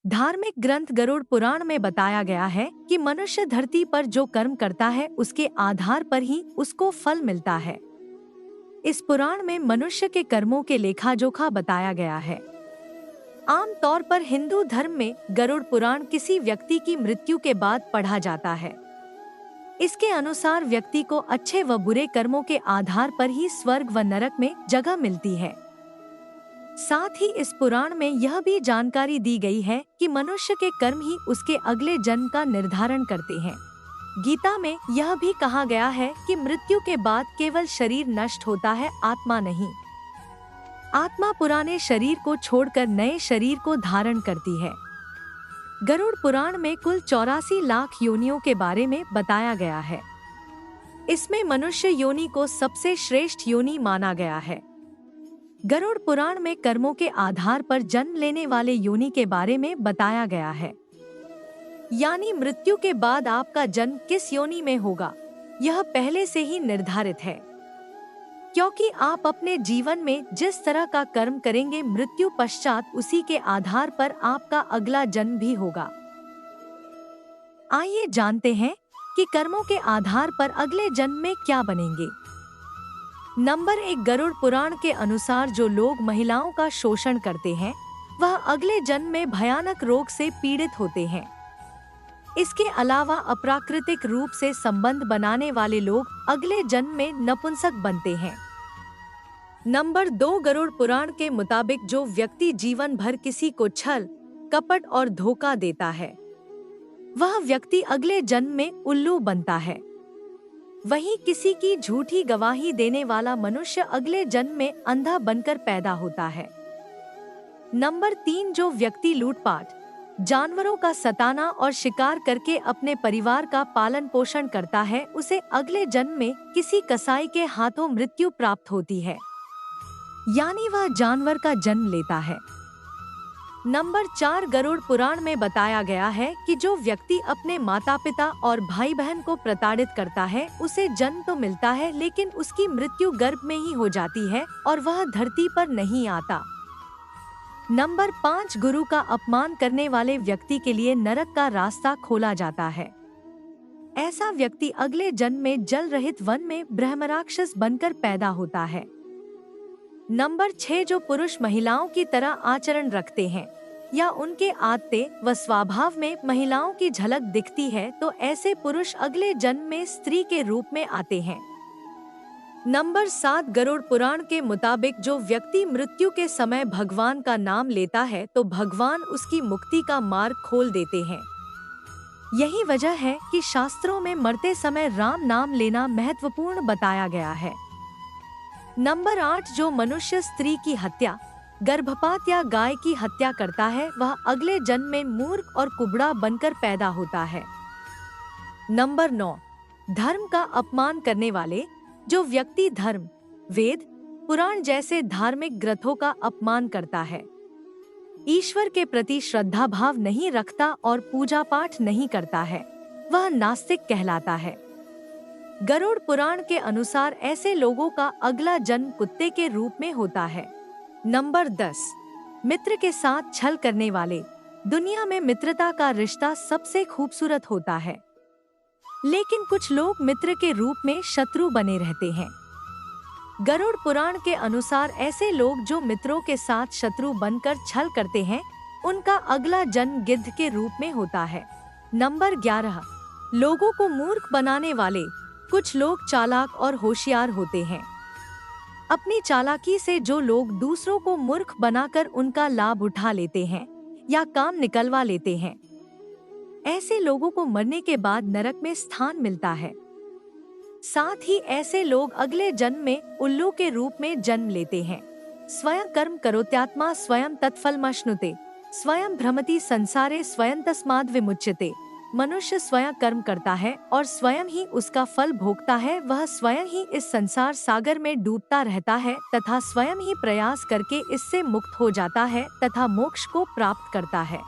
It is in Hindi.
धार्मिक ग्रंथ गरुड़ पुराण में बताया गया है कि मनुष्य धरती पर जो कर्म करता है उसके आधार पर ही उसको फल मिलता है। इस पुराण में मनुष्य के कर्मों के लेखा जोखा बताया गया है। आम तौर पर हिंदू धर्म में गरुड़ पुराण किसी व्यक्ति की मृत्यु के बाद पढ़ा जाता है। इसके अनुसार व्यक्ति को अच्छे व बुरे कर्मों के आधार पर ही स्वर्ग व नरक में जगह मिलती है। साथ ही इस पुराण में यह भी जानकारी दी गई है कि मनुष्य के कर्म ही उसके अगले जन्म का निर्धारण करते हैं। गीता में यह भी कहा गया है कि मृत्यु के बाद केवल शरीर नष्ट होता है, आत्मा नहीं। आत्मा पुराने शरीर को छोड़कर नए शरीर को धारण करती है। गरुड़ पुराण में कुल 84 लाख योनियों के बारे में बताया गया है। इसमें मनुष्य योनि को सबसे श्रेष्ठ योनि माना गया है। गरुड़ पुराण में कर्मों के आधार पर जन्म लेने वाले योनि के बारे में बताया गया है। यानी मृत्यु के बाद आपका जन्म किस योनि में होगा, यह पहले से ही निर्धारित है। क्योंकि आप अपने जीवन में जिस तरह का कर्म करेंगे, मृत्यु पश्चात उसी के आधार पर आपका अगला जन्म भी होगा। आइए जानते हैं कि कर्मों के आधार पर अगले जन्म में क्या बनेंगे। नंबर 1, गरुड़ पुराण के अनुसार जो लोग महिलाओं का शोषण करते हैं वह अगले जन्म में भयानक रोग से पीड़ित होते हैं। इसके अलावा अप्राकृतिक रूप से संबंध बनाने वाले लोग अगले जन्म में नपुंसक बनते हैं। नंबर 2, गरुड़ पुराण के मुताबिक जो व्यक्ति जीवन भर किसी को छल, कपट और धोखा देता है वह व्यक्ति अगले जन्म में उल्लू बनता है। वहीं किसी की झूठी गवाही देने वाला मनुष्य अगले जन्म में अंधा बनकर पैदा होता है। नंबर 3, जो व्यक्ति लूटपाट, जानवरों का सताना और शिकार करके अपने परिवार का पालन पोषण करता है उसे अगले जन्म में किसी कसाई के हाथों मृत्यु प्राप्त होती है, यानी वह जानवर का जन्म लेता है। नंबर 4, गरुड़ पुराण में बताया गया है कि जो व्यक्ति अपने माता पिता और भाई बहन को प्रताड़ित करता है उसे जन्म तो मिलता है लेकिन उसकी मृत्यु गर्भ में ही हो जाती है और वह धरती पर नहीं आता। नंबर 5, गुरु का अपमान करने वाले व्यक्ति के लिए नरक का रास्ता खोला जाता है। ऐसा व्यक्ति अगले जन्म में जल रहित वन में ब्रह्मराक्षस बनकर पैदा होता है। नंबर 6, जो पुरुष महिलाओं की तरह आचरण रखते हैं या उनके आदतें व स्वभाव में महिलाओं की झलक दिखती है तो ऐसे पुरुष अगले जन्म में स्त्री के रूप में आते हैं। नंबर 7, गरुड़ पुराण के मुताबिक जो व्यक्ति मृत्यु के समय भगवान का नाम लेता है तो भगवान उसकी मुक्ति का मार्ग खोल देते हैं। यही वजह है कि शास्त्रों में मरते समय राम नाम लेना महत्वपूर्ण बताया गया है। नंबर 8, जो मनुष्य स्त्री की हत्या, गर्भपात या गाय की हत्या करता है वह अगले जन्म में मूर्ख और कुबड़ा बनकर पैदा होता है। नंबर 9, धर्म का अपमान करने वाले, जो व्यक्ति धर्म, वेद, पुराण जैसे धार्मिक ग्रंथों का अपमान करता है, ईश्वर के प्रति श्रद्धा भाव नहीं रखता और पूजा पाठ नहीं करता है, वह नास्तिक कहलाता है। गरुड़ पुराण के अनुसार ऐसे लोगों का अगला जन्म कुत्ते के रूप में होता है। नंबर 10, मित्र के साथ छल करने वाले, दुनिया में मित्रता का रिश्ता सबसे खूबसूरत होता है लेकिन कुछ लोग मित्र के रूप में शत्रु बने रहते हैं। गरुड़ पुराण के अनुसार ऐसे लोग जो मित्रों के साथ शत्रु बनकर छल करते हैं उनका अगला जन्म गिद्ध के रूप में होता है। नंबर 11, लोगों को मूर्ख बनाने वाले, कुछ लोग चालाक और होशियार होते हैं। अपनी चालाकी से जो लोग दूसरों को मूर्ख बनाकर उनका लाभ उठा लेते हैं या काम निकलवा लेते हैं, ऐसे लोगों को मरने के बाद नरक में स्थान मिलता है। साथ ही ऐसे लोग अगले जन्म में उल्लू के रूप में जन्म लेते हैं। स्वयं कर्म करोत्यात्मा स्वयं तत्फलमश्नुते, स्वयं भ्रमति संसारे स्वयं तस्माद् विमुच्यते। मनुष्य स्वयं कर्म करता है और स्वयं ही उसका फल भोगता है। वह स्वयं ही इस संसार सागर में डूबता रहता है तथा स्वयं ही प्रयास करके इससे मुक्त हो जाता है तथा मोक्ष को प्राप्त करता है।